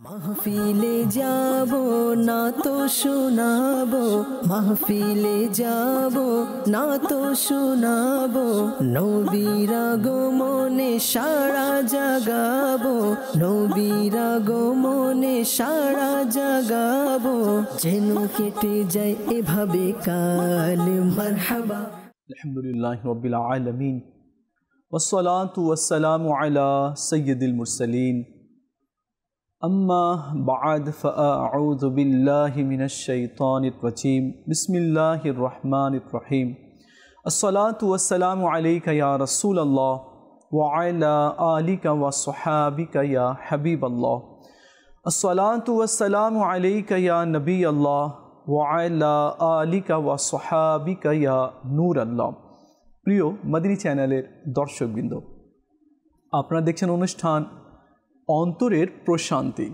মাহফিলে যাব না তো শোনাবো, মাহফিলে যাব না তো শোনাবো, নবীর আগমনে সারা জাগাবো, নবীর আগমনে সারা জাগাবো, যেন কেটে যায় এভাবে কাল। মারহাবা। আলহামদুলিল্লাহি রাব্বিল আলামিন ওয়াসসালাতু ওয়াসসালামু আলা সাইয়্যিদিল মুরসালিন আম্মা বা'দ ফাআউযু বিল্লাহি মিনাশ শাইতানির রাজীম বিসমিল্লাহির রহমানির রহিম আসসালাতু ওয়াসসালামু আলাইকা ইয়া রাসূলুল্লাহ ওয়া আলা আলিকা ওয়া সাহাবিকা ইয়া হাবিবাল্লাহ আসসালাতু ওয়াসসালামু আলাইকা ইয়া নবিয়াল্লাহ ওয়া আলা আলিকা ওয়া সাহাবিকা ইয়া নূরাল্লাহ। প্রিয় মাদিনী চ্যানেলের দর্শকবৃন্দ, আপনারা দেখছেন অনুষ্ঠান অন্তরের প্রশান্তি।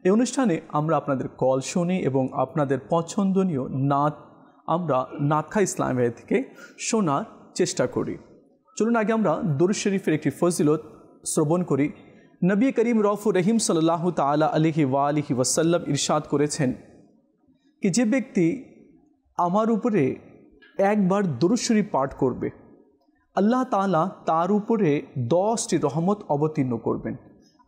এই অনুষ্ঠানে আমরা আপনাদের কল শুনি এবং আপনাদের পছন্দনীয় নাত আমরা নাতখা ইসলামিয়া থেকে শোনার চেষ্টা করি। চলুন আগে আমরা দুরূদ শরীফের একটি ফজিলত শ্রবণ করি। নবী করিম রউফুর রহিম সাল্লাল্লাহু তাআলা আলাইহি ওয়া আলিহি ওয়াসাল্লাম ইরশাদ করেছেন কি যে ব্যক্তি আমার উপরে একবার দুরূদ শরীফ পাঠ করবে, আল্লাহ তাআলা তার উপরে 10টি রহমত অবতীর্ণ করবেন।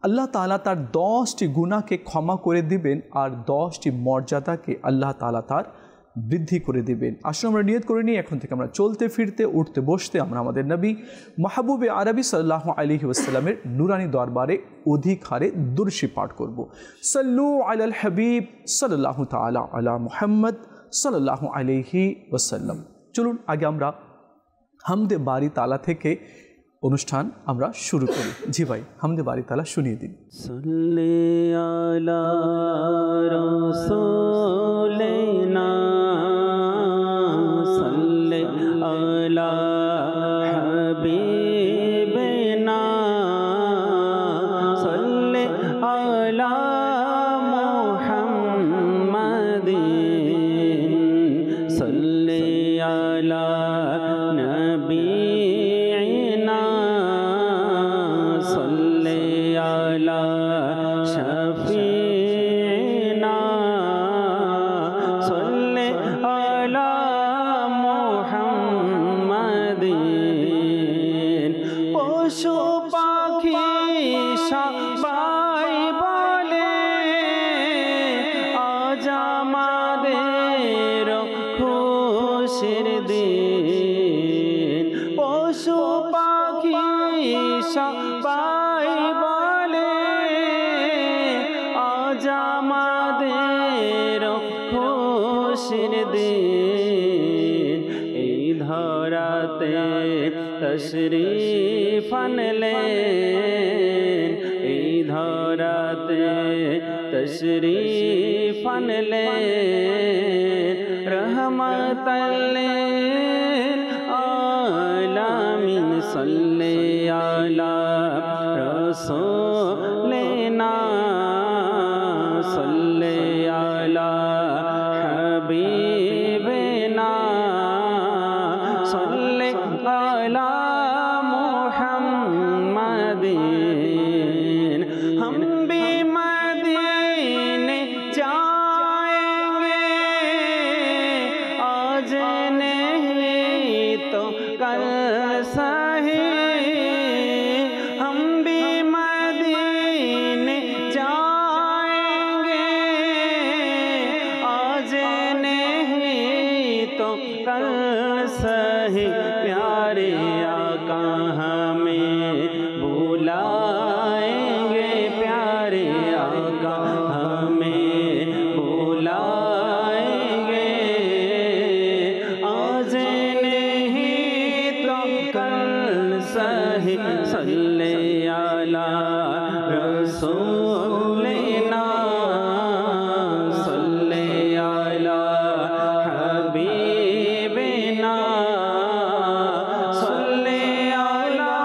আল্লাহ তাআলা তার 10টি গুনাহকে ক্ষমা করে দিবেন আর 10টি মর্যাদাকে আল্লাহ তাআলা তার বৃদ্ধি করে দিবেন। আসলে আমরা নিয়ত করে নিই, এখন থেকে আমরা চলতে ফিরতে উঠতে বসতে আমরা আমাদের নবী মাহবুবে আরবি সাল্লাল্লাহু আলাইহি ওয়াসাল্লামের নুরানি দরবারে অধিক হারে দুরূদ শরীফ পাঠ করব। সাল্লু আলাল হাবিব সাল্লাল্লাহু তাআলা আলা মুহাম্মদ সাল্লাল্লাহু আলাইহি ওয়াসাল্লাম। চলুন আগে আমরা হামদে বারি তালা থেকে অনুষ্ঠান আমরা শুরু করি। জি ভাই, হামদে বারি তালা শুনিয়ে দিন। সাল্লি আলা রাসূলিনা সাল্লি আলা হাবিবিনা সাল্লি আলা মুহাম্মাদিন সাল্লি আলা নবিয়িনা সাল্লি আলা শাফিনা সাল্লি আলা মুহাম্মাদিন। পশু পাখি সবাই বলে আজ আমাদের খুশির দিন। পশু পাখি সবাই বলে আজ আমাদের খুশির দিন। এই ধরাতে তশরীফ আনলেন, এই ধরাতে তশরীফ আনলেন, রহমতাল লিল আলামিন সাল্লি আলা রাসূলিনা সাল্লি আলা হাবিবিনা সাল্লি আলা মুহাম্মাদিন। हम भी मदीने जाएंगे आज नहीं तो कल सही। हम भी मदीने जाएंगे आज नहीं तो कल सही। प्यारे आका हमें बुलाएंगे, प्यारे आका हमें बुलाएंगे आज नहीं तो कल सही। सल्ले अला रसूलिना सल्ले अला हबीबिना सल्ले अला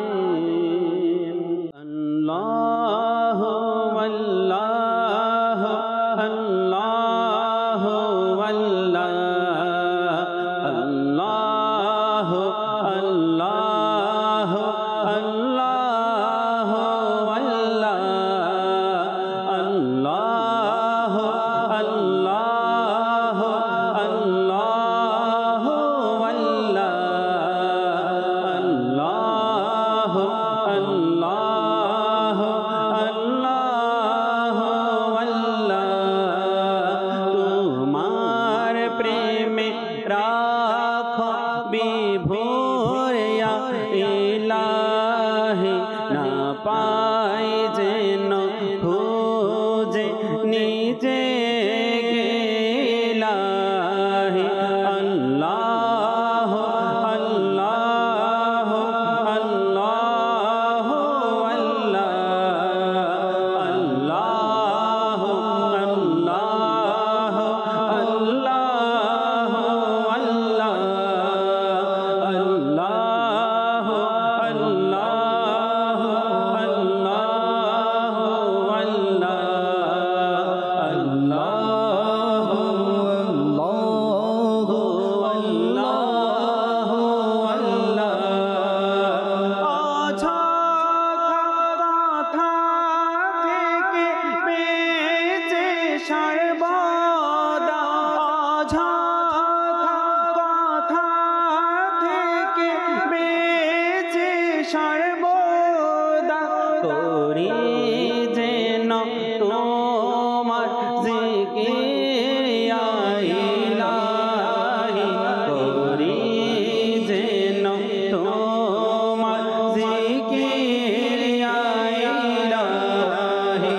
मुहम्मदिन। अल्लाह পাই যেন খুঁজে নিজে ইলাহি আল্লাহ আল্লাহ আল্লাহ আল্লাহ আল্লাহ আল্লাহ সর্বদা কথা থেকে বেঁচে সর্বদা করি যেন তোমার জিকির ইয়া ইলাহি করি যেন তোমার জিকির ইয়া ইলাহি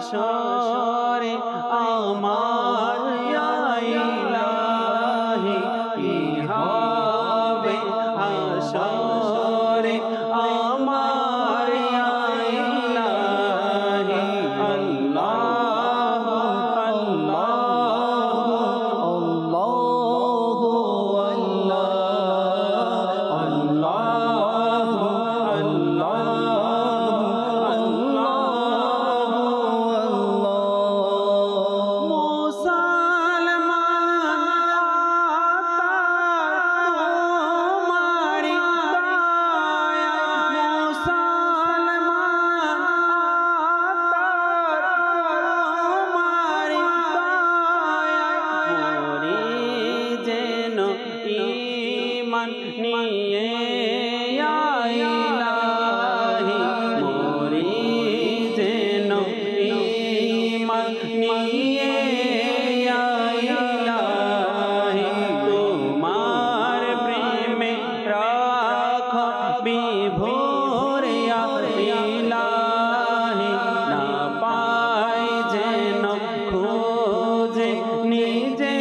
হাশরে আমার ইয়া ইলাহি কি হবে হাশরে আমার ইয়া ইলাহি আল্লাহ আল্লাহ আল্লাহ আল্লাহ নিয়ে ইয়া ইলাহি মোরি যেন ঈমান নিয়ে ইয়া ইলাহি তোমার প্রেমে রাখ বিভোর ইয়া ইলাহি না পাই যেন খোঁজে নিজে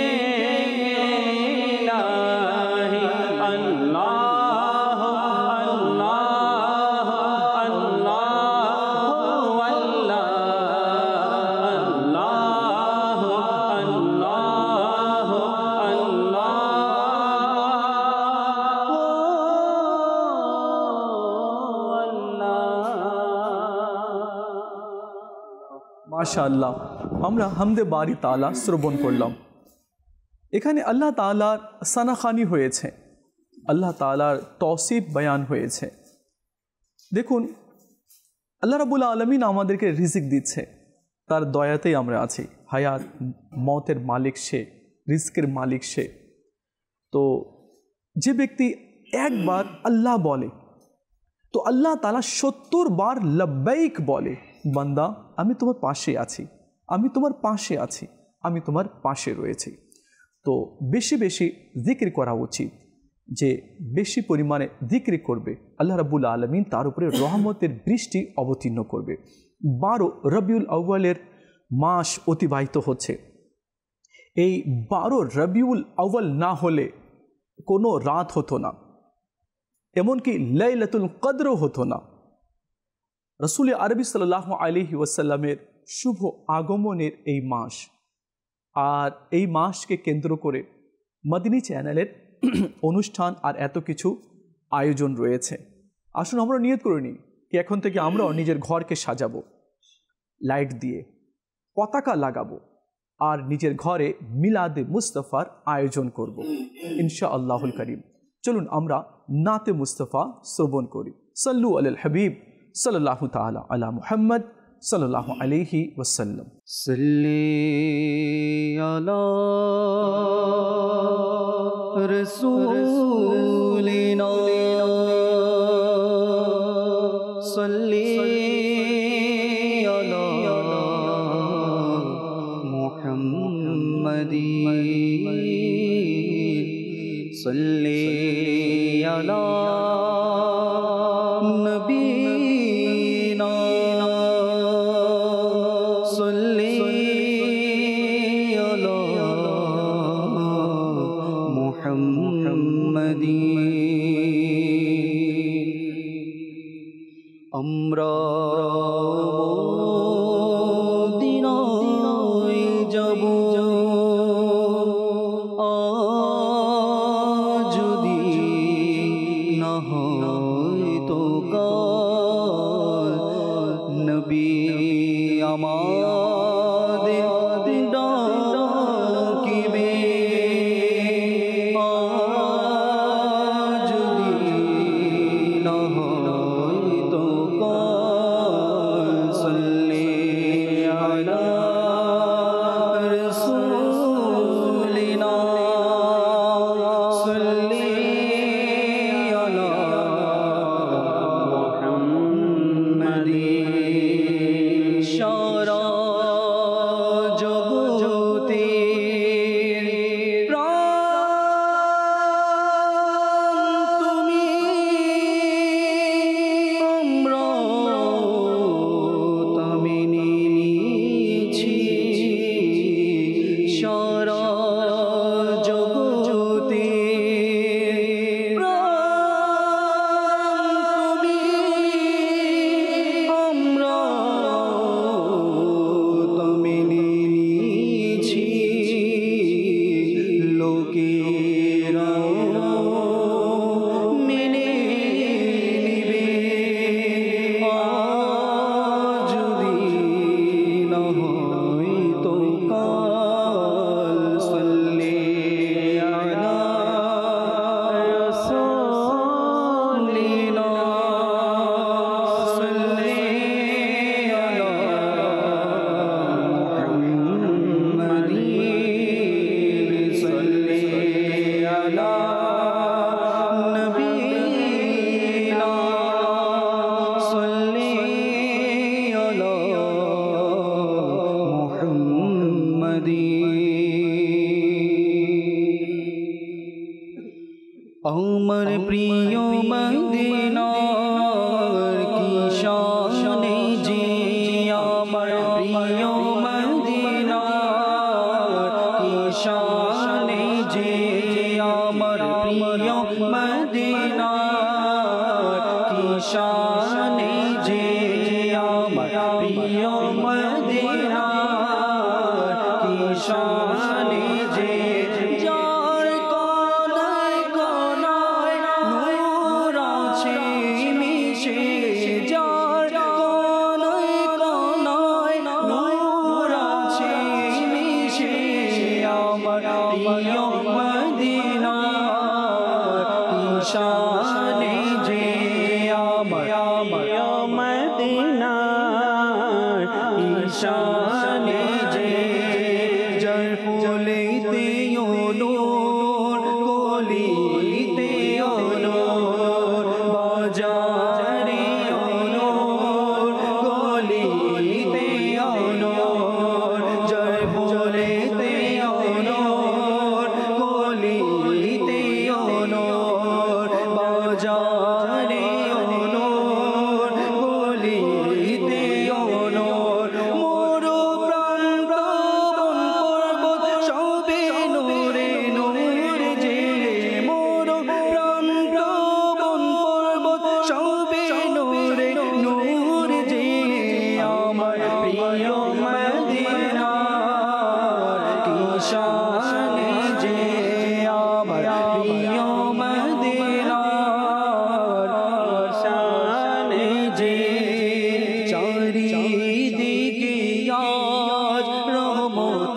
মাশাআল্লাহ আমরা হামদে বারি তাআলা শ্রবণ করলাম। এখানে আল্লাহ তাআলার সানাখানি হয়েছে, আল্লাহ তাআলার তৌসিফ বয়ান হয়েছে। দেখুন আল্লাহ রাব্বুল আলামিন আমাদেরকে রিজিক দিচ্ছে, তার দয়াতেই আমরা আছি। হায়াত মতের মালিক সে, রিজকের মালিক সে। তো যে ব্যক্তি একবার আল্লাহ বলে তো আল্লাহ তাআলা 70 বার লব্বাইক বলে। বান্দা আমি তোমার পাশে আছি, আমি তোমার পাশে আছি, আমি তোমার পাশে রয়েছি। তো বেশি বেশি জিকির করা উচিত, যে বেশি পরিমাণে জিকির করবে আল্লাহ রাব্বুল আলামিন তার উপরে রহমতের বৃষ্টি অবতীর্ণ করবে। 12 রবিউল আউয়ালের মাস অতিবাহিত হচ্ছে। এই 12 রবিউল আউয়াল না হলে কোনো রাত হতো না, এমনকি লাইলাতুল কদরও হতো না। রাসূল আরবি সাল্লাল্লাহু আলাইহি ওয়াসাল্লামের শুভ আগমনের এই মাস, আর এই মাসকে কেন্দ্র করে মদিনী চ্যানেলের অনুষ্ঠান আর এত কিছু আয়োজন রয়েছে। আসুন আমরা নিয়ত করে নিই কি এখন থেকে আমরাও নিজের ঘরকে সাজাবো, লাইট দিয়ে পতাকা লাগাবো, আর নিজের ঘরে মিলাদে মুস্তাফার আয়োজন করব ইনশাআল্লাহুল করিম। চলুন আমরা নাতে মুস্তাফা শ্রবণ করি। সাল্লু আলাল হাবিব সাল্লাল্লাহু তাআলা আলা মুহাম্মদ সাল্লাল্লাহু আলাইহি ওয়াসাল্লাম। সাল্লি আলা রাসূলিনা সাল্লি আলা মুহাম্মাদিন সাল্লি আলা নবীনা সাল্লি আলা মুহাম্মাদিন। আমরা মদিনায় যাব যদি না হয় তো কাল, নবী আমাদের ডাকিবে যদি না হয় তো কাল। সাল্লি আলা রাসূলিনা সাল্লি আলা মুহাম্মাদিন। সারা জগতে প্রাণ তুমি, আমরা তুমি নিয়েছি। সারা জগতে প্রাণ তুমি, আমরা তুমি নিয়েছি। লোকেরা মেনে নিবে যদি না হয় তো কাল। সাল্লি আলা রাসূলিনা সাল্লি আলা মুহাম্মাদিন সাল্লি আলা নবীনা সাল্লি আলা মুহাম্মাদিন। আমার প্রিয় মদিনার কি শানে যে, আমার প্রিয় মদিনার কি শানে যে, আমার প্রিয় মদিনার কি শানে যে, আমার প্রিয় মদিনার কি শানে যে। যার কোনায় কোনায় নূর আছে মিশে, যার কোনায় কোনায় নূর আছে মিশে, আমার প্রিয় মদিনার কি শানে যে, আমার প্রিয় মদিনার কি শানে যে। যার ফুলেতে নূর, কলিতে নূর, বাজারে নূর, গলিতে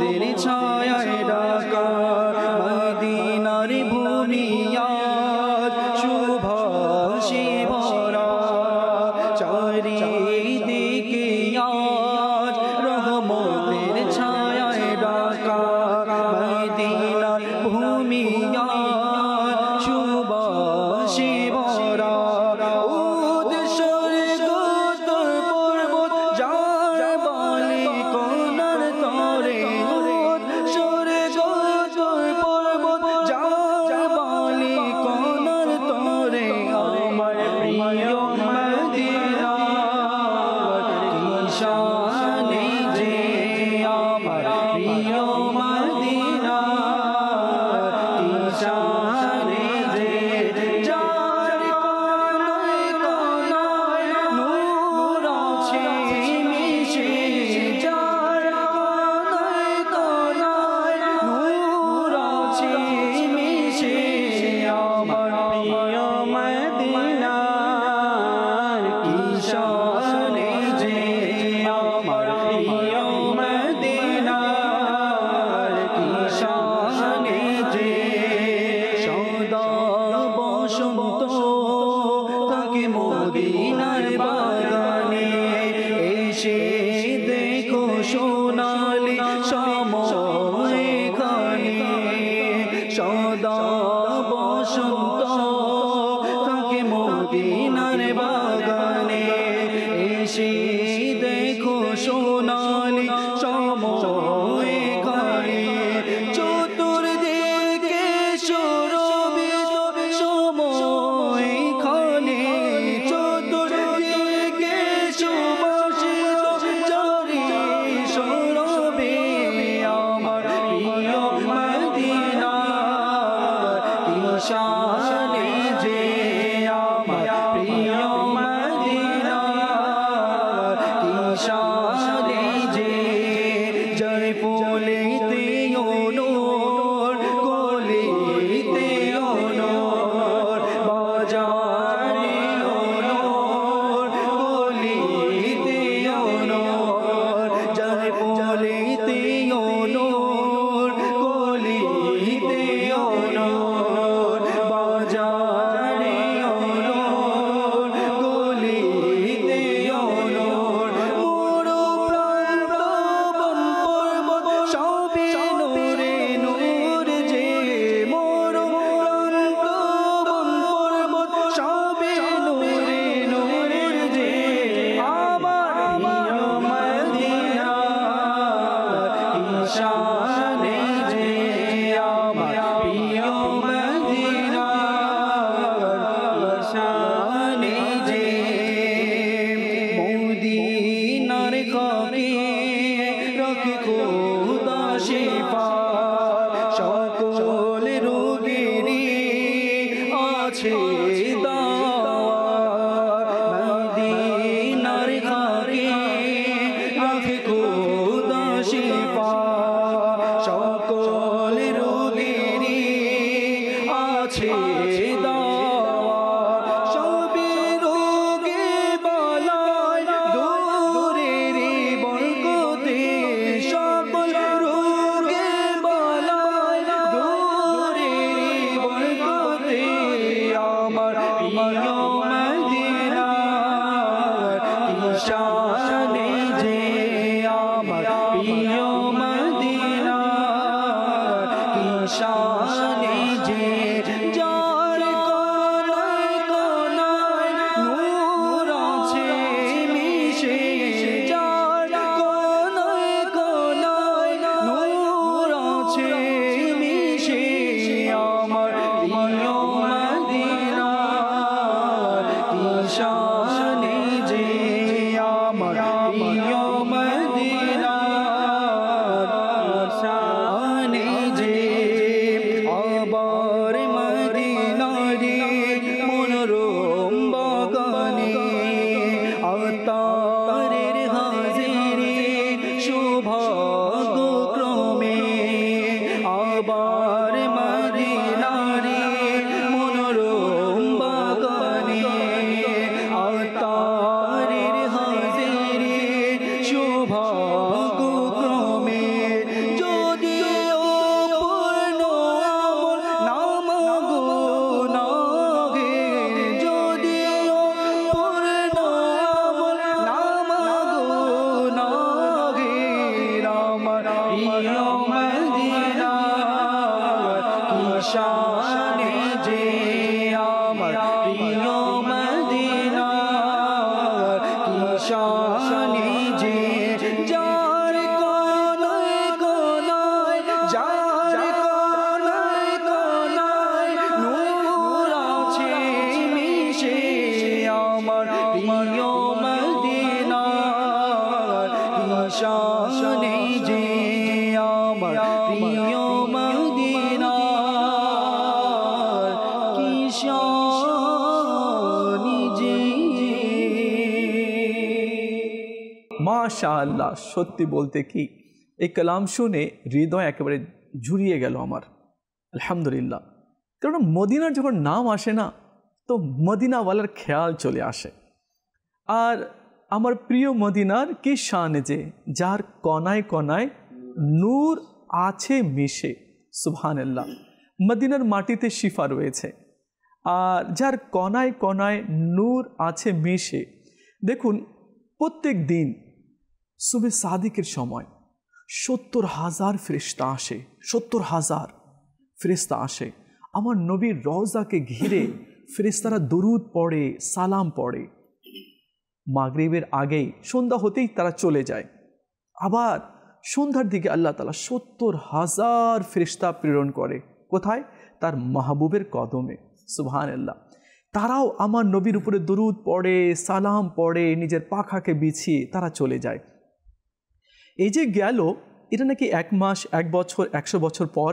রহমতের ছায়ায় ঢাকা মদিনার ভূমি আজ সুভাষে ভরা চারিদিকে আজ রহমতের ছায়ায় ঢাকা মদিনার ভূমি আজ সুভাষে ভরা মদিনার বাগানে এসে দেখো সোনালি সময় খানে সদা বসন্ত থাকে মদিনার বাগানে এসে দেখো সোনালি সময় খানে চতুর্দিকে সুরভিত সময় খানে চতুর্দিকে সুবাসিত চারি সৌরভে আমার প্রিয় মদিনা কি শানে যে আমার প্রিয় মদিনা কি শানে যে জয় ফুলেতে ওনর গলিতে ওনর বাজারে ওনর গলিতে ওনর জয় ফুলেতে ওনর গলিতে ওনর বাজারে ওনর গলিতে ওনর মোর প্রান্ত বন পর্বত সবে নূরে নূর যে মোর প্রান্ত বন পর্বত সবে নূরে নূর যে আমার প্রিয় মদিনা কি শানে যে আমার প্রিয় মদিনা কি শানে যে মদিনার খাকে রাখে খোদা শিফা সকল রোগেরই আছে দাওয়া মদিনার খাকে রাখে খোদা শিফা সকল রোগেরই আছে দাওয়া সবে রোগে বালায় দূরের বরকতে সকল রোগে বালায় দূরের বরকতে আমার প্রিয় মদিনা কি শানে যে আমার প্রিয় মদিনা কি শানে যে যার কোনায় কোনায় নূর আছে মিশে যার কোনায় কোনায় নূর আছে মিশে আমার প্রিয় মদিনা কি শানে যে আমার প্রিয় মদিনা প্রিয় মদিনা কি শানে যে আমার প্রিয় মদিনা কি শানে যে যার কোনায় কোনায় যার কোনায় কোনায় নূর আছে মিশে আমার প্রিয় মদিনা কি শানে যে আমার প্রিয় মদিনা কি শানে যে। মাশাআল্লাহ, সত্যি বলতে কি এই কালাম শুনে হৃদয় একেবারে জুড়িয়ে গেল আমার, আলহামদুলিল্লাহ। কারণ মদিনার যখন নাম আসে না, তো মদিনাওয়ালার খেয়াল চলে আসে। আর আমার প্রিয় মদিনার কি শান যে যার কণায় কণায় নূর আছে মিশে, সুবহানাল্লাহ। মদিনার মাটিতে শিফা রয়েছে, আর যার কণায় কণায় নূর আছে মিশে। দেখুন, প্রত্যেক দিন সুবে সাদিকের সময় ৭০,০০০ ফেরেশতা আসে, ৭০,০০০ ফেরেশতা আসে আমার নবীর রওজাকে ঘিরে। ফেরেশতারা দরুদ পড়ে, সালাম পড়ে। মাগরিবের আগেই, সন্ধ্যা হতেই তারা চলে যায়। আবার সন্ধ্যার দিকে আল্লাহ তাআলা ৭০,০০০ ফেরেশতা প্রেরণ করে। কোথায়? তার মাহবুবের কদমে, সুবহানাল্লাহ। তারাও আমার নবীর উপরে দরুদ পড়ে, সালাম পড়ে, নিজের পাখাকে বিছিয়ে তারা চলে যায়। এই যে গেল, এটা নাকি ১ মাস, ১ বছর, ১০০ বছর পর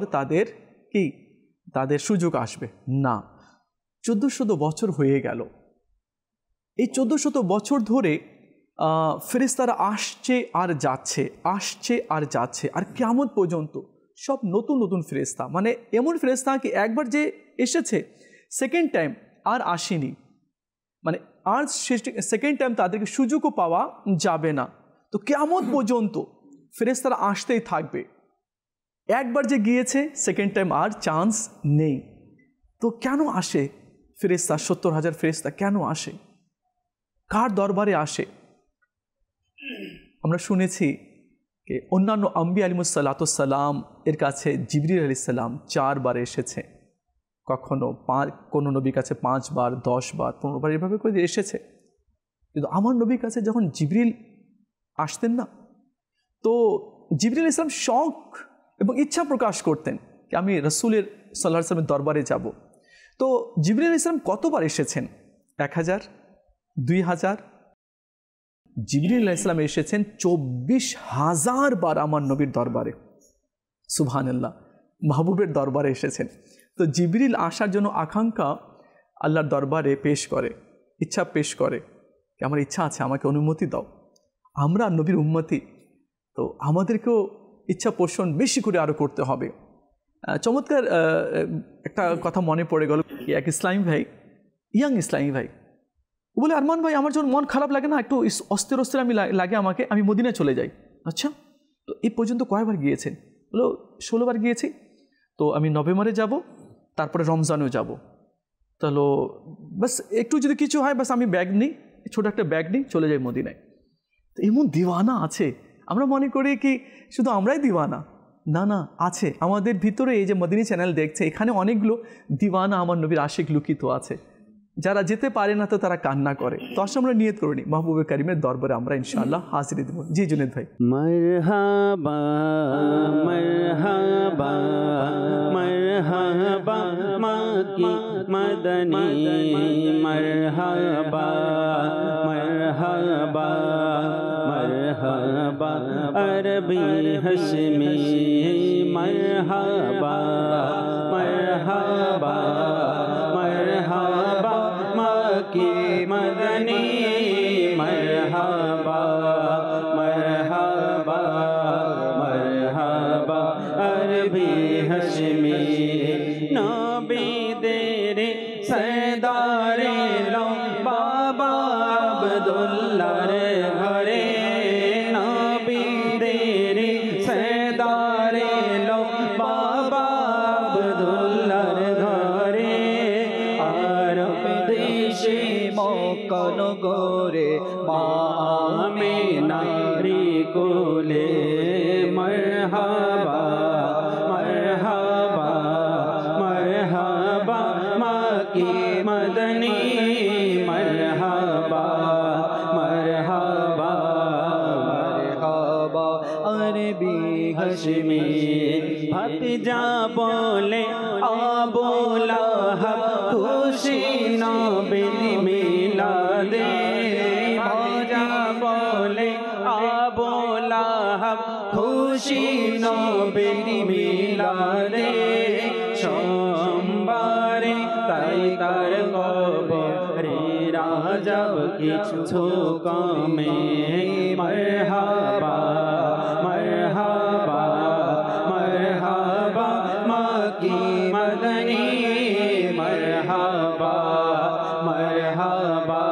তাদের সুযোগ আসবে না। ১৪০০ বছর হয়ে গেল। এই ১৪০০ বছর ধরে ফেরেশতারা আসছে আর যাচ্ছে, আসছে আর যাচ্ছে, আর কিয়ামত পর্যন্ত সব নতুন নতুন ফেরেশতা। মানে এমন ফেরেশতা কি একবার যে এসেছে, সেকেন্ড টাইম আর আসেনি, মানে আর সেকেন্ড টাইম তাদেরকে সুযোগও পাওয়া যাবে না। তো কিয়ামত পর্যন্ত ফেরেশতারা আসতেই থাকবে। একবার যে গিয়েছে, সেকেন্ড টাইম আর চান্স নেই। তো কেন আসে ফেরেশতা? ৭০,০০০ ফেরেশতা কেন আসে? কার দরবারে আসে? আমরা শুনেছি যে অন্যান্য আম্বিয়া আলাইহিসসালাম এর কাছে জিবরিল আলাইহিস সালাম 4 বার এসেছে, কখনো কোনো নবীর কাছে 5 বার, 10 বার, 15 বার এভাবে করে এসেছে। কিন্তু আমার নবীর কাছে যখন জিবরিল আসতেন না, তো জিবরিল আলাইহিস সালাম শখ এবং ইচ্ছা প্রকাশ করতেন যে আমি রাসূলের সাল্লাল্লাহু আলাইহি ওয়াসাল্লামের দরবারে যাব। তো জিবরিল আলাইহিস সালাম কতবার এসেছেন? 1000, 2000? জিবরিল আলাইহিস সালাম এসেছেন 24,000 বার আমার নবীর দরবারে, সুবহানাল্লাহ। মাহবুবের দরবারে এসেছেন। তো জিবরিল আসার জন্য আকাঙ্ক্ষা আল্লাহর দরবারে পেশ করে, ইচ্ছা পেশ করে, আমার ইচ্ছা আছে, আমাকে অনুমতি দাও। আমরা নবীর উম্মতি, তো আমাদেরকেও ইচ্ছা পোষণ বেশি করে আরও করতে হবে। চমৎকার একটা কথা মনে পড়ে গেল। এক ইসলামী ভাই, ইয়াং ইসলামী ভাই, ও বলে, আরমান ভাই, আমার যখন মন খারাপ লাগে না, একটু অস্থির লাগে আমাকে, আমি মদিনায় চলে যাই। আচ্ছা, তো এই পর্যন্ত কয়বার গিয়েছেন? বলো 16 বার গিয়েছি। তো আমি নভেম্বরে যাব, তারপরে রমজানেও যাব। তাহলে বাস একটু যদি কিছু হয়, বাস আমি ব্যাগ নিই, ছোটো একটা ব্যাগ নিই, চলে যাই মদিনায়। তো এমন দিওয়ানা আছে, আমরা মনে করি কি শুধু আমরাই দিওয়ানা। না না, আছে আমাদের ভিতরে। এই যে মদিনী চ্যানেল দেখছে, এখানে অনেকগুলো দিওয়ানা আমার নবীর আশিক লুকিত আছে। যারা যেতে পারে না, তো তারা কান্না করে। তো আসলে আমরা নিয়ত করে নিই, মাহবুবে কারিমের দরবারে আমরা ইনশাআল্লাহ হাজিরি দেব। জি জুনেদ ভাই। মারহাবা মারহাবা মারহাবা মাকি মদনী, মারহাবা মারহাবা মারহাবা আরবি হাশমি, মারহাবা মারহাবা মারহাবা মাকি মদনী, মারহাবা মারহাবা মারহাবা আরবি হাশমি। নবীদের সরদারে লো বাবা আব্দুল্লাহর ঘরে, নবীদের সরদারে লো বাবা আব্দুল্লাহর ঘরে, আরব দেশে মক্কা নগরে মা আমিনার কোলে, মারহাবা হাশমি ভাতিজা বলে আবু লাহাব খুশি নবীর মিলাদে ভাতিজা বলে আবু লাহাব খুশি নবীর মিলাদে সোমবারে তাই তার কবরে রাজব কিছু কমে মরহাবা মরহাবা মরহাবা মাকি মদনী মরহাবা মরহাবা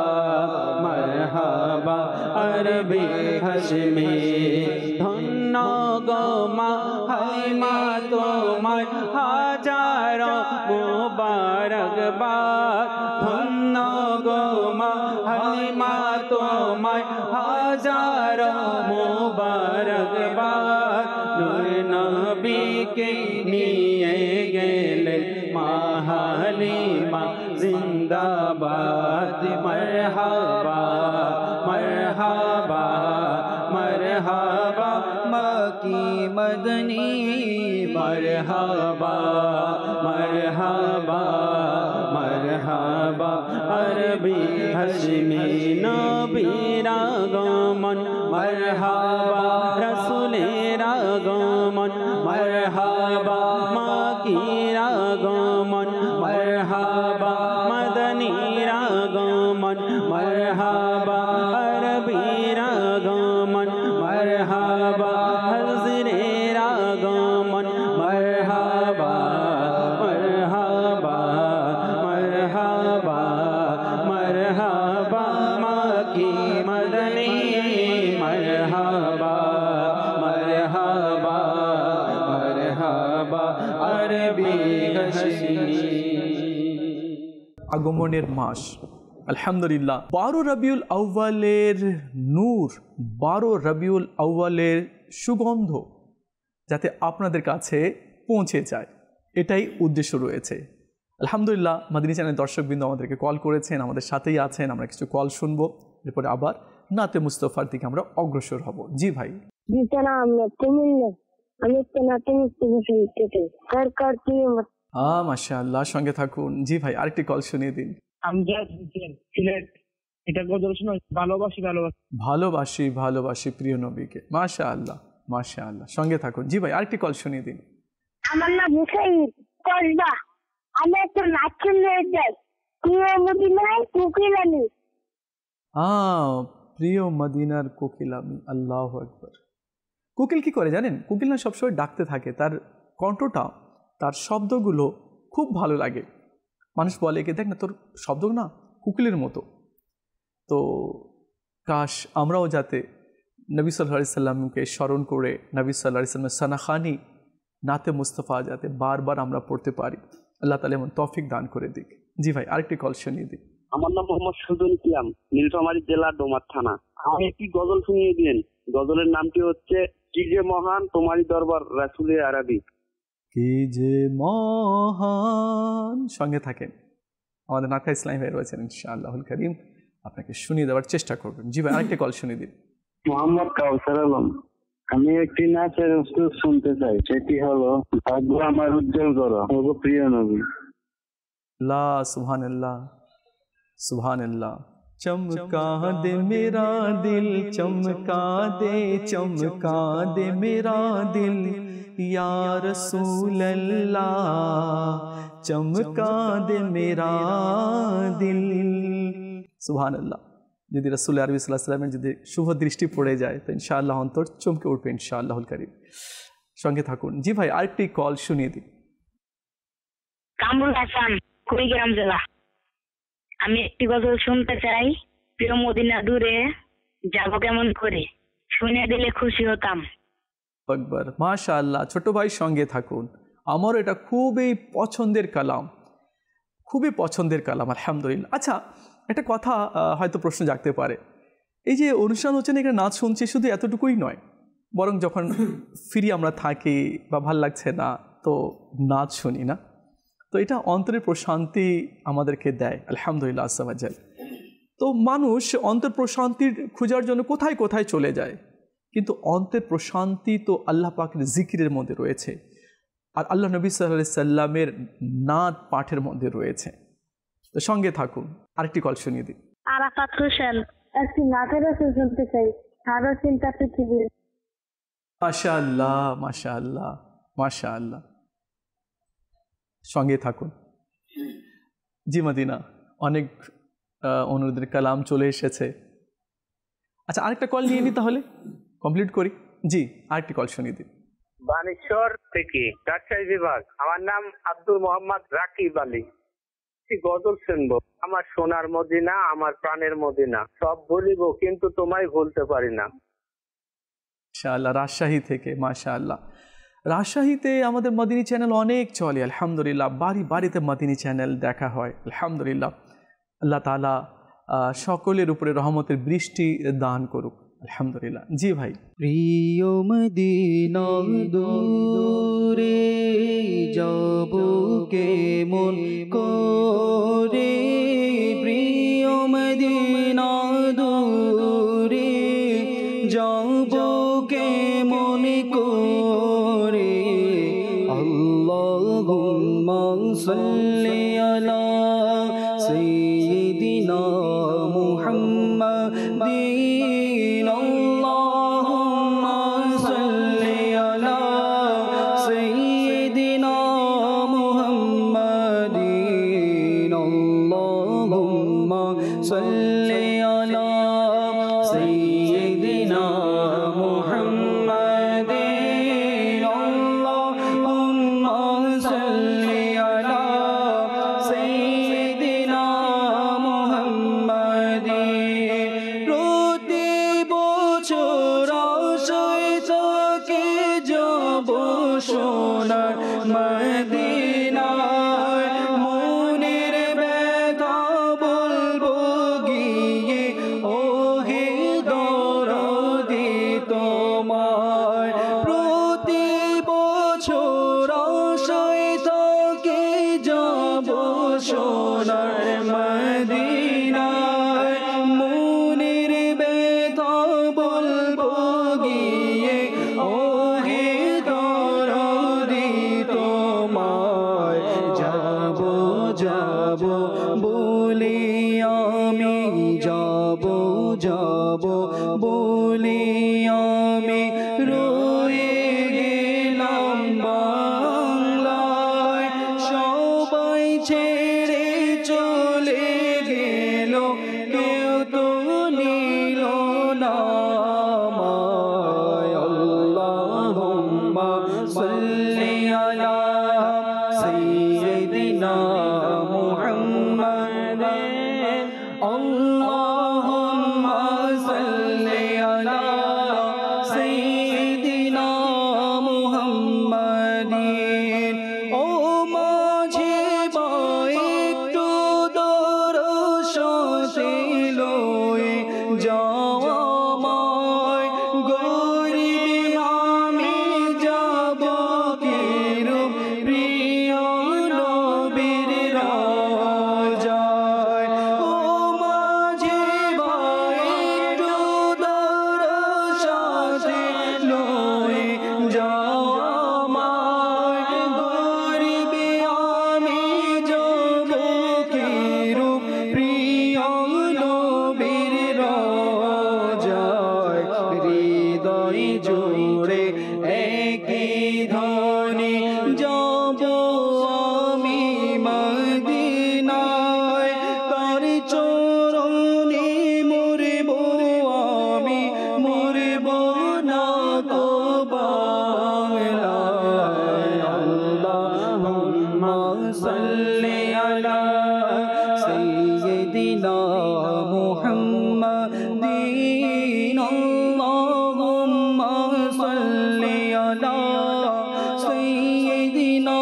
মরহাবা আরবি হাশমি ধন্য গো মা হালিমা তোমার হাজার মুবারকবাদ ধন্য গো মা হালিমা তোমার হাজার মুবারকবাদ নূর নবীকে নিয়ে গেলেন মা হালিমা জিন্দাবাদ মরহাবা মরহাবা মরহাবা মাকি মদনী মরহাবা মরহাবা মরহাবা আরবি হাশমি নবীর আগমন মরহাবা রাসূলের আগমন মরহাবা মাকির আগমন মরহাবা মদনীর আগমন মরহাবা আরবির আগমন মরহাবা হযরের আগমন মরহাবা মরহাবা মরহাবা মরহাবা মাকি মদনী মরহাবা মরহাবা মরহাবা আরবি হাশমি আগমনের মাস আলহামদুলিল্লাহ 12 রবিউল আউয়ালের নূর 12 রবিউল আউয়ালের সুগন্ধ যাতে আপনাদের কাছে পৌঁছে যায় এটাই উদ্দেশ্য রয়েছে। আলহামদুলিল্লাহ মাদিনী চ্যানেলের দর্শকবৃন্দ আমাদেরকে কল করেছেন, আমাদের সাথেই আছেন, আমরা কিছু কল শুনবো, এরপরে আবার নাতে মুস্তফার দিকে আমরা অগ্রসর হব। জি ভাই। মাশাআল্লাহ, সঙ্গে থাকুন। জি ভাই, আরেকটি কল শুনিয়ে দিন। ভালোবাসি ভালোবাসি প্রিয় নবীকে। মাশাআল্লাহ মাশাআল্লাহ, সঙ্গে থাকুন। জি ভাই, আরেকটি কল শুনিয়ে দিন। আমার নাম হুসাইন কসবা, আমি একটা নাচ শুনতে চাই, প্রিয় মদিনার কোকিলামি। প্রিয় মদিনার কোকিলামি। আল্লাহু আকবার। কোকিল কি করে জানেন? কোকিল না সবসময় ডাকতে থাকে, তার কণ্ঠটা, তার শব্দগুলো খুব ভালো লাগে। মানুষ বলে কি, দেখ না তোর শব্দ না কোকিলের মতো। তো কাশ আমরাও যাতে নবী সাল্লাল্লাহু আলাইহি সাল্লামকে স্মরণ করে নবী সাল্লাল্লাহু আলাইহি সাল্লামের সানাখানি নাতে মুস্তফা যাতে বারবার আমরা পড়তে পারি, আল্লাহ তাআলা এমন তৌফিক দান করে দিক। জি ভাই, আরেকটি কল শুনিয়ে দিন। আমার নাম মোহাম্মদ সুজন কিয়াম, নীলফামারী জেলা ডোমার থানা। আমি একটি গজল শুনিয়ে দিন। গজলের নামটি হচ্ছে কি যে মহান তোমারই দরবার রাসূলে আরবি। কি যে মহান, সঙ্গে থাকেন। আমাদের নাকা ইসলামী ভাই রয়েছেন, ইনশাআল্লাহুল কারীম আপনাকে শুনিয়ে দেওয়ার চেষ্টা করবেন। জি ভাই, আরেকটি কল শুনিয়ে দিন। মোহাম্মদ কাউসার আলম, আমি একটি নাচের উস্তাদ শুনতে চাই, সেটি হলো ভাগ্য আমার উজ্জ্বল করো ওগো প্রিয় নবী। লা সুবহানাল্লাহ সুবহানাল্লাহ। चमका दे मेरा दिल, चमका दे मेरा दिल या रसूल अल्लाह, चमका दे मेरा दिल। সুবহান আল্লাহ। যদি রাসূল আরবি সাল্লাল্লাহু আলাইহি ওয়াসাল্লামের যদি শুভ দৃষ্টি পড়ে যায় তো ইনশাআল্লাহ অন্তর চমকে উঠবে ইনশাআল্লাহুল কারীম। সঙ্গে থাকুন। জি ভাই, আরেকটি কল শুনিয়ে দিন। কামরুল হাসান, কুড়িগ্রাম জেলা। আমি একটি গজল শুনতে চাই, প্রিয় মদিনা দূরে যাব কেমন করে, শুনে দিলে খুশি হতাম। আকবার, মাশাআল্লাহ। ছোট ভাই সঙ্গে থাকুন। আমার এটা খুবই পছন্দের কালাম, খুবই পছন্দের কালাম। আলহামদুলিল্লাহ। আচ্ছা, একটা কথা হয়তো প্রশ্ন জাগতে পারে, এই যে অনুষ্ঠান হচ্ছে না, এখানে নাচ শুনছি, শুধু এতটুকুই নয়, বরং যখন ফিরি আমরা থাকি বা ভাল লাগছে না তো নাচ শুনি না, তো এটা অন্তরের প্রশান্তি আমাদেরকে দেয়। আলহামদুলিল্লাহ আজ্জা ওয়া জাল। তো মানুষ অন্তর প্রশান্তির খোঁজার জন্য কোথায় কোথায় চলে যায়, কিন্তু অন্তের প্রশান্তি তো আল্লাহ পাকের জিকিরের মধ্যে রয়েছে, আর আল্লাহ নবী সাল্লাল্লাহু আলাইহি সাল্লামের নাত পাঠের মধ্যে রয়েছে। তো সঙ্গে থাকুন, আরেকটি কল শুনিয়ে দিন। আরাফাত হোসেন, একটি নাতের রসুল শুনতে চাই, সারা চিন্তা পৃথিবীর। মাশাআল্লাহ, মাশাআল্লাহ, মাশাআল্লাহ, সঙ্গে থাকুন। জি মদিনা, অনেক অনুরোধের কালাম চলে এসেছে। আচ্ছা, আরেকটা কল নিয়ে নি, তাহলে কমপ্লিট করি। জি, আরেকটি কল শুনিয়ে দিন। বানেশ্বর থেকে রাজশাহী বিভাগ, আমার নাম আব্দুল মোহাম্মদ রাকিব আলী। গজল শুনবো। আমার সোনার মদিনা, আমার প্রাণের মদিনা, সব ভুলিব কিন্তু তোমায় ভুলতে পারি না। মাশাআল্লাহ, রাজশাহী থেকে। মাশাআল্লাহ, রাজশাহীতে আমাদের মদিনী চ্যানেল অনেক চলে, আলহামদুলিল্লাহ। বাড়ি বাড়িতে মদিনী চ্যানেল দেখা হয়, আলহামদুলিল্লাহ। আল্লাহ তাআলা সকলের উপরে রহমতের বৃষ্টি দান করুক, আলহামদুলিল্লাহ। জি ভাই। প্রিয় মদিনা দূরে যাব কেমন করে, প্রিয় মদিনা দূরে যাব কেমন করে, আল্লাহুম্মা সাল্লি আলা সাইয়্যিদিনা মুহাম্মাদিন, আল্লাহুম্মা সাল্লি আলা সাইয়্যিদিনা মুহাম্মাদিন, আল্লাহুম্মা সাল্লি আলা সাইয়্যিদিনা মুহাম্মাদিন, আল্লাহুম্মা সাল্লি আলা সাইয়্যিদিনা মুহাম্মাদিন। প্রতি বছর আশায় থাকে যাব সোনার মদিনায়, মনের ব্যথা বলবো গিয়ে ওহে দরদি তোমায়। প্রতি বছর আশায় থাকে যাব সোনার মদিনায়, মনের ব্যথা বলবো গিয়ে ওহে দরদি তোমায়। যাব যাব বলি আমি, যাব যাব বলি আমি, রয়ে গেলাম বাংলায়। সবাই ছেড়ে চলে গেল, কেউ তো নিল না আমায়। আল্লাহুম্মা সাল্লি আলা সাইয়্যিদিনা মুহাম্মাদিন, আল্লাহুম্মা সাল্লি আলা সাইয়্যিদিনা মুহাম্মাদিন। ও মাঝে ভাই একটু দরশতে লয়ে যাওয়া আমায়, গরিব আমি যাব কিরূপ প্রিয় নবীর রওজায়। ও মাঝে ভাই একটু দরশতে লয়ে যাওয়া আমায়, গরিব আমি যাব কিরূপ প্রিয় নবীর রওজায়। হৃদয় জুড়ে একই ধ্বনি, যাব আমি মদিনায়, তার চরণে মরব আমি, মরব না তো বাংলায়। আল্লাহুম্মা সাল্লি আলা সাইয়্যিদিনা মুহাম্মাদিন, আল্লাহুম্মা সাল্লি আলা সাইয়্যিদিনা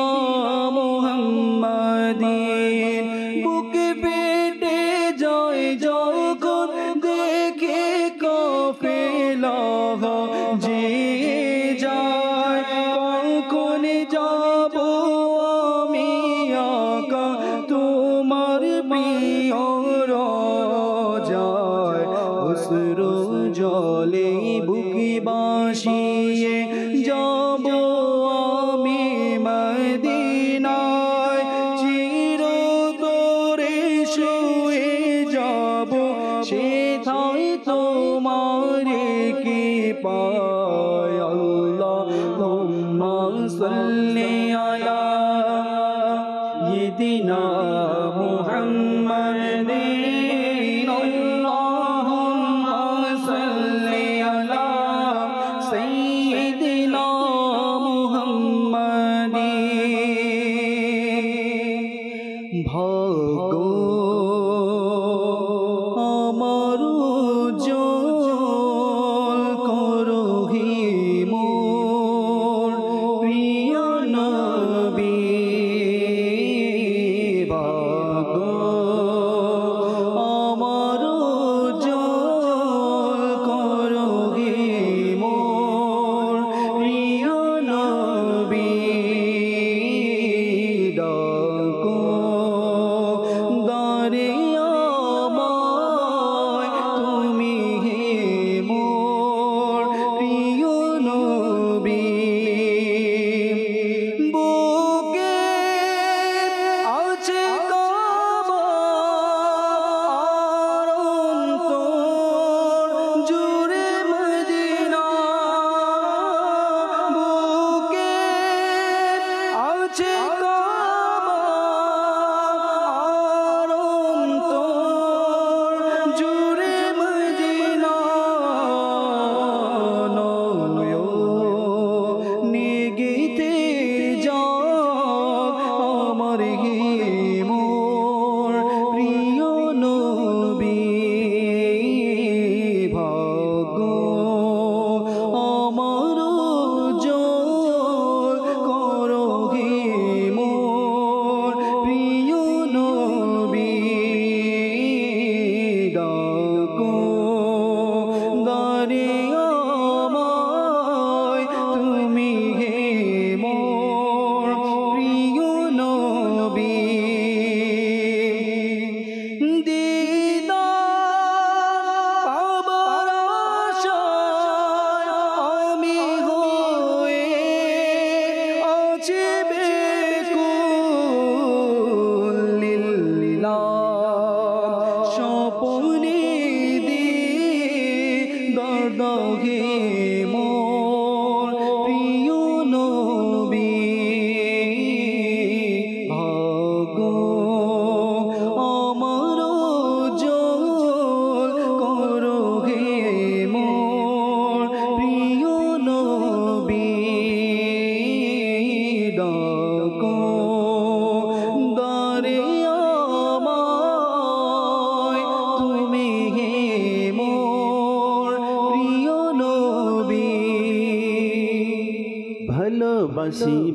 মুহাম্মাদিন। বুকে পেটে যায় যখন দেখে কাফেলা যে যায়, কখন যাব আমি আকা তোমার প্রিয় রওজায়। অশ্রু জলে বুকে सल्ली अला यदीना मुहम्मदिन अल्लाहुम्मा सल्ली अला सय्यिदिना मुहम्मदिन भागो আমার উজ্জ্বল করো হে মোর প্রিয় নবী ভাগো আমার উজ্জ্বল করো হে মোর প্রিয় নবী ডাকো দারে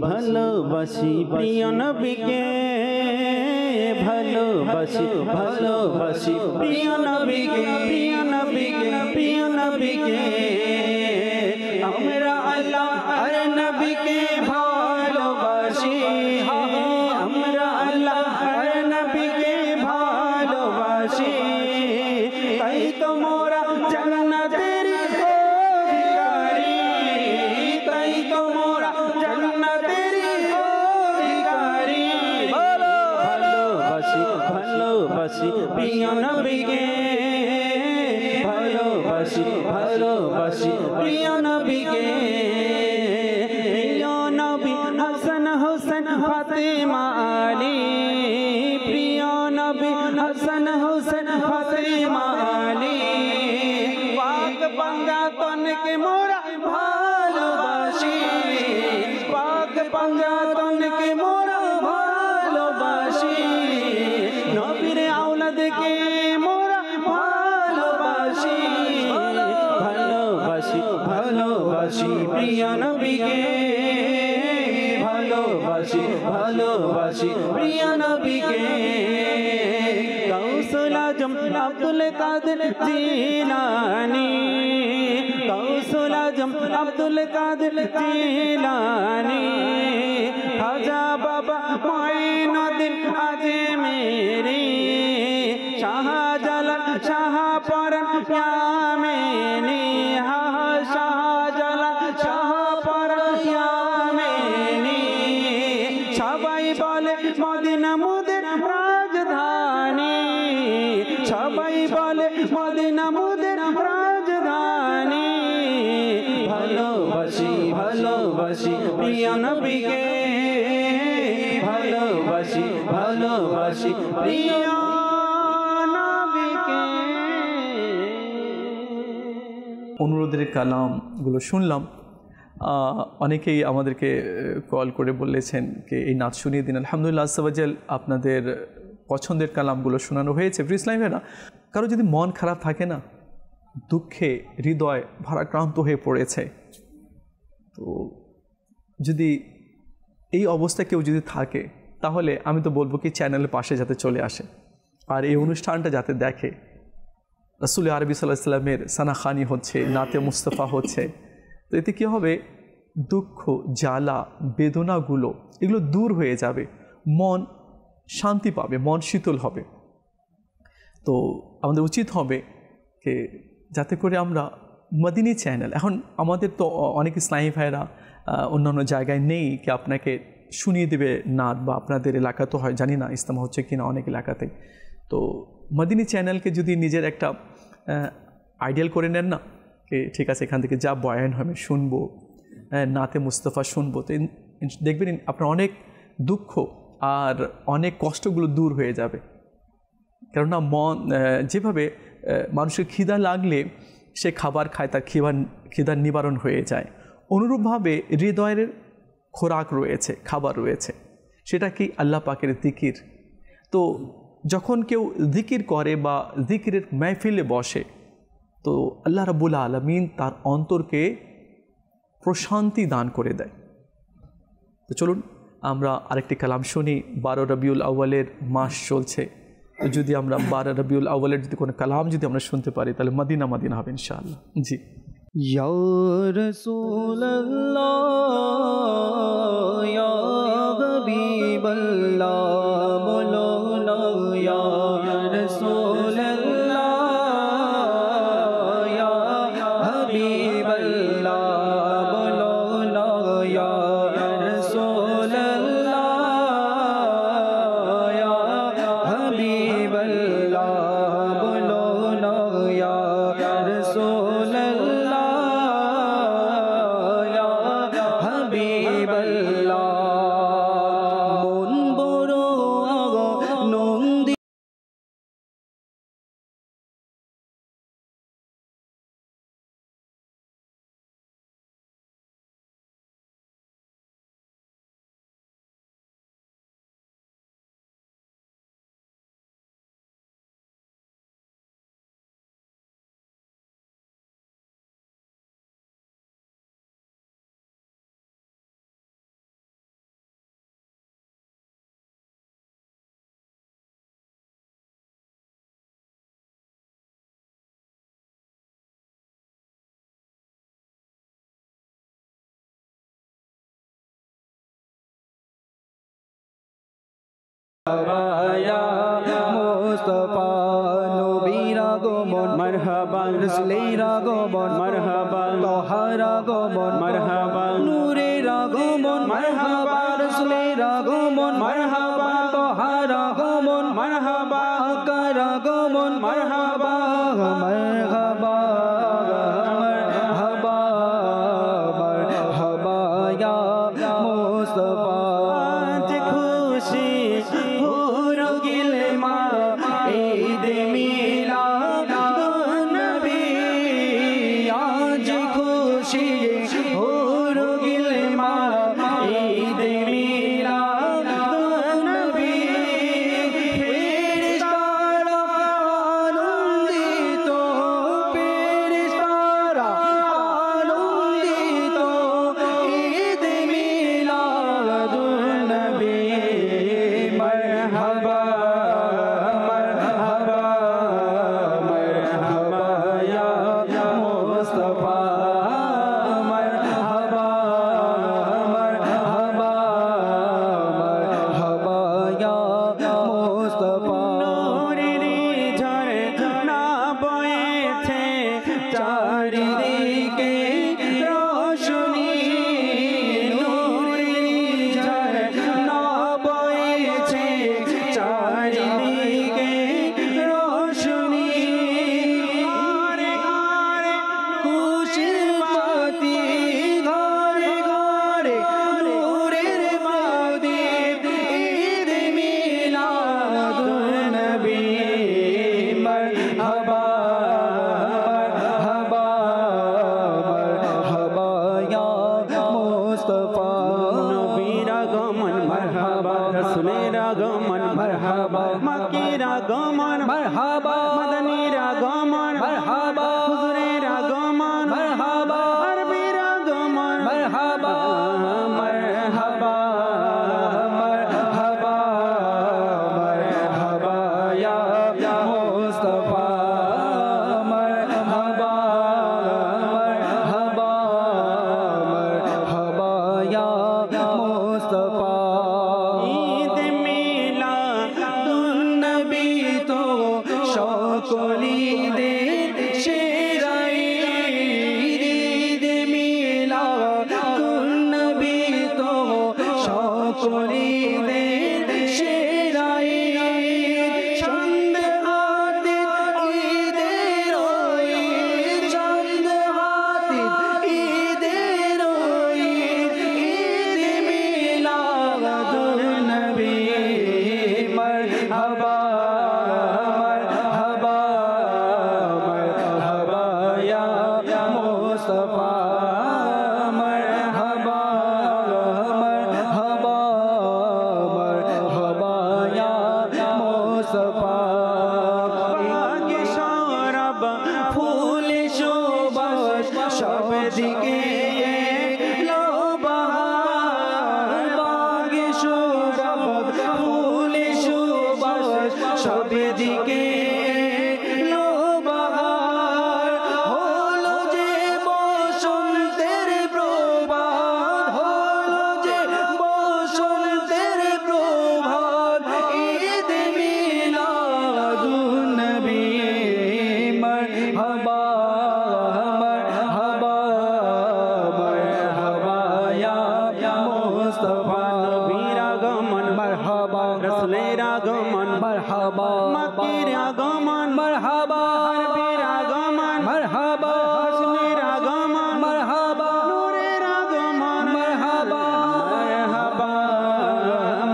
ভালোবাসি প্রিয় নবীকে ভালোবাসি প্রিয় নবীকে প্রিয় নবীকে আমরা আল্লাহর নবীকে ভালোবাসি আমরা আল্লাহর নবীকে ভালোবাসি তাই তো মোরা জান্নাতের অধিকারী তাই তো মোরা জান্নাতের অধিকারী ভালোবাসি প্রিয় নবীকে ভালোবাসি প্রিয় নবীকে প্রিয় নবী হাসান হোসেন ফাতেমা আলী প্রিয় নবী হাসান হোসেন ফাতেমা আলী পাক পাঞ্জাতনকে মোরা ভালোবাসি পাক পাঞ্জাতনকে মোরা ভালোবাসি নবীর আওলাদকে মোরা ভালোবাসি ভালোবাসি প্রিয় নবীকে ভালোবাসি প্রিয় নবীকে গাউসুল আজম আব্দুল কাদের জিলানী গাউসুল আজম আব্দুল কাদের জিলানী খাজা বাবা মঈনুদ্দিন আজমেরি শাহজালাল শাহপরান ইয়ামেনি শাহজালাল শাহপরান ইয়ামেনি সবাই বলে মদিনা মুদের রাজধানী সবাই বলে মদিনা মুদের রাজধানী ভালোবাসি প্রিয় নবীকে ভালোবাসি ভালোবাসি প্রিয় নবীকে। অনুরোধের কালামগুলো শুনলাম। অনেকেই আমাদেরকে কল করে বলেছেন যে এই নাচ শুনিয়ে দিন। আলহামদুলিল্লাহ, আস্সাবাজাল আপনাদের পছন্দের কালামগুলো শোনানো হয়েছে। ইসলামেরা কারো যদি মন খারাপ থাকে না, দুঃখে হৃদয় ভারাক্রান্ত হয়ে পড়েছে, তো যদি এই অবস্থা কেউ যদি থাকে, তাহলে আমি তো বলবো কি চ্যানেলের পাশে যাতে চলে আসে আর এই অনুষ্ঠানটা যাতে দেখে। রাসূল আরবি সাল্লাল্লাহু আলাইহি ওয়াসাল্লামের সানাখানি হচ্ছে, নাতে মুস্তাফা হচ্ছে। তো এতে কী হবে, দুঃখ জ্বালা বেদনাগুলো এগুলো দূর হয়ে যাবে, মন শান্তি পাবে, মন শীতল হবে। তো আমাদের উচিত হবে যে যাতে করে আমরা মদিনী চ্যানেল, এখন আমাদের তো অনেক ইসলামী ভাইরা অন্যান্য জায়গায় নেই কি আপনাকে শুনিয়ে দেবে নাত, বা আপনাদের এলাকা তো হয় জানি না ইসলাম হচ্ছে কি না অনেক এলাকাতে। তো মদিনী চ্যানেলকে যদি নিজের একটা আইডিয়াল করে নেন না, যে ঠিক আছে এখান থেকে যা বয়ান হবে শুনবো, নাতে মুস্তাফা শুনবো, তো দেখবেন আপনার অনেক দুঃখ আর অনেক কষ্টগুলো দূর হয়ে যাবে। কেননা মন যেভাবে মানুষের খিদা লাগলে সে খাবার খায়, তার খিদার নিবারণ হয়ে যায়, অনুরূপভাবে হৃদয়ের খোরাক রয়েছে, খাবার রয়েছে, সেটা কি আল্লাহ পাকের জিকির। তো যখন কেউ জিকির করে বা জিকিরের মাহফিলে বসে, তো আল্লাহ রাব্বুল আলামিন তার অন্তরকে প্রশান্তি দান করে দেয়। তো চলুন আমরা আরেকটি কালাম শুনি। 12 রবিউল আউয়ালের মাস চলছে, তো যদি আমরা 12 রবিউল আউয়ালের যদি কোনো কালাম যদি আমরা শুনতে পারি, তাহলে মদিনা মদিনা হবে ইনশাআল্লাহ। জি। ইয়া রাসূলুল্লাহ ইয়া হাবিবাল্লাহ বলো না ইয়া রাসূলুল্লাহ ইয়া হাবিবাল্লাহ বলো না ইয়া রাসূলুল্লাহ ইয়া হাবিবাল্লাহ বলো না ইয়া রাসূলুল্লাহ মুস্তাফা নবীর আগমন মারহাবা, রাসূলের আগমন মারহাবা, তাহার আগমন মারহাবা, নূরের আগমন মারহাবা, রাসূলের আগমন মারহাবা, তাহার আগমন মারহাবা, আকার আগমন মারহাবা মারহাবা মারহাবা মারহাবা ইয়া মুস্তাফা। আজ খুশি রসুলের আগমন মারহাবা, মক্কের আগমন মারহাবা, মদিনার আগমন মারহাবা, হুজুরের আগমন মারহাবা, আরবির আগমন মারহাবা, মারহাবা, মারহাবা, মারহাবা ইয়া মুস্তাফা, মারহাবা, মারহাবা, মারহাবা ইয়া মুস্তাফা। ঈদ মিলাদুন নবী তো সকলি ঈদের সেরা ঈদ, ঈদ মিলাদুন নবী তো সকলি ঈদের সেরা ঈদ, চাঁদ হাতে ঈদের ঈদ, চাঁদ হাতে ঈদের ঈদ, ঈদ মিলাদুন নবী মারহাবা, মারহাবা, মারহাবা ইয়া মুস্তাফা, মারহাবা, মারহাবা, মারহাবা ইয়া মুস্তাফা। বাগে শরাব ফুলে সুবাস সব দিকে এলো বাহার, বাগে শরাব ফুলে সুবাস সব দিকে এলো বাহার, হলো যে বসন্তের প্রভাত, হলো যে বসন্তের প্রভাত, ঈদ মিলাদুন নবী মারহাবা, মারহাবা, মারহাবা ইয়া মুস্তাফা। নবীর আগমন মারহাবা, রাসূলের আগমন মারহাবা, মক্কের আগমন মারহাবা, আরবির আগমন মারহাবা, হাসনের আগমন মারহাবা, নূরের আগমন মারহাবা, মারহাবা,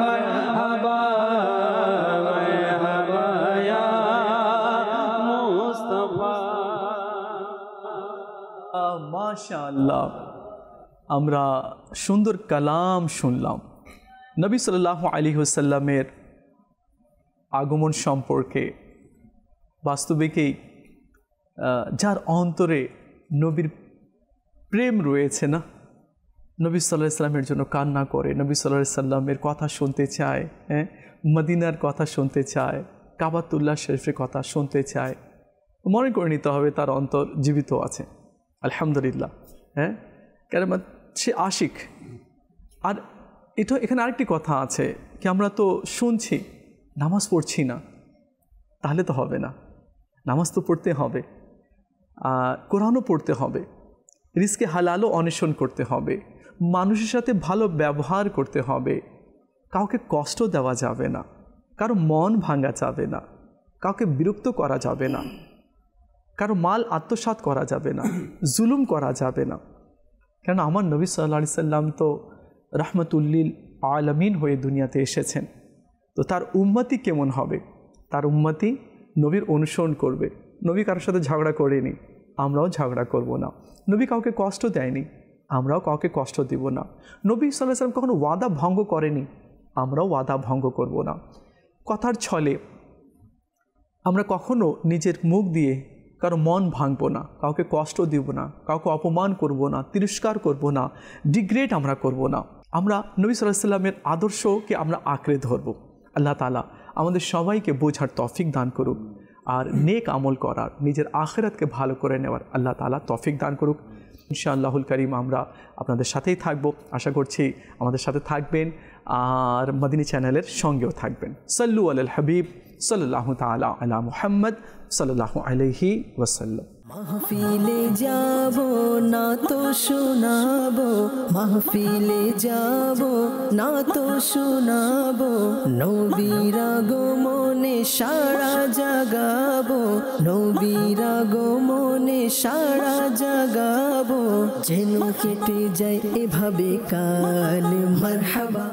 মারহাবা, মারহাবা ইয়া মুস্তাফা। মাশাআল্লাহ, আমরা সুন্দর কালাম শুনলাম নবী সাল্লাল্লাহু আলাইহি ওয়াসাল্লামের আগমন সম্পর্কে। বাস্তবিকই যার অন্তরে নবীর প্রেম রয়েছে না, নবী সাল্লাল্লাহু আলাইহি ওয়াসাল্লামের জন্য কান্না করে, নবী সাল্লাল্লাহু আলাইহি ওয়াসাল্লামের কথা শুনতে চায়, মদিনার কথা শুনতে চায়, কাবাতুল্লাহ শরীফের কথা শুনতে চায়, মনে করে নিতে হবে তার অন্তর জীবিত আছে। আলহামদুলিল্লাহ, কেন সে আশিক। আর এখানে আরেকটি কথা আছে কি, আমরা তো শুনছি, নামাজ পড়ছি না, তাহলে তো হবে না। নামাজ তো পড়তে হবে, কোরআনও পড়তে হবে, রিজকে হালালও অন্বেষণ করতে হবে, মানুষের সাথে ভালো ব্যবহার করতে হবে, কাউকে কষ্ট দেওয়া যাবে না, কারো মন ভাঙা যাবে না, কাউকে বিরক্ত করা যাবে না, কারো মাল আত্মসাৎ করা যাবে না, জুলুম করা যাবে না। কেন আমার নবী সাল্লাল্লাহু আলাইহি সাল্লাম তো রাহমাতুল্লিল আলামিন হয়ে দুনিয়াতে এসেছেন। তো তার উম্মতি কেমন হবে? তার উম্মতি নবীর অনুসরণ করবে। নবী কারোর সাথে ঝগড়া করেনি, আমরাও ঝগড়া করব না। নবী কাউকে কষ্ট দেয়নি, আমরাও কাউকে কষ্ট দিব না। নবী সাল্লাল্লাহু আলাইহি সাল্লাম কখনো ওয়াদা ভঙ্গ করেনি, আমরাও ওয়াদা ভঙ্গ করব না। কথার ছলে আমরা কখনো নিজের মুখ দিয়ে কারো মন ভাঙবো না, কাউকে কষ্ট দিব না, কাউকে অপমান করব না, তিরস্কার করব না, ডিগ্রেড আমরা করব না। আমরা নবী সাল্লাল্লাহু আলাইহি সাল্লামের আদর্শকে আমরা আঁকড়ে ধরব। আল্লাহ তাআলা আমাদের সবাইকে বোঝার তৌফিক দান করুক, আর নেক আমল করার, নিজের আখিরাতকে ভালো করে নেওয়ার আল্লাহ তাআলা তৌফিক দান করুক। ইনশাআল্লাহুল কারীম আমরা আপনাদের সাথেই থাকব, আশা করছি আমাদের সাথে থাকবেন আর মদিনী চ্যানেলের সঙ্গেও থাকবেন। সাল্লু আলাল হাবিব সাল্লাল্লাহু তাআলা আলা মুহাম্মদ সাল্লাল্লাহু আলাইহি ওয়াসাল্লাম। মাহফিলে যাব না তো শোনাবো, মাহফিলে যাব না তো শোনাবো, নবীর আগমনে সারা জাগাবো, নবীর আগমনে সারা জাগাবো, যেন কেটে যায় এভাবে কাল। মারহাবা।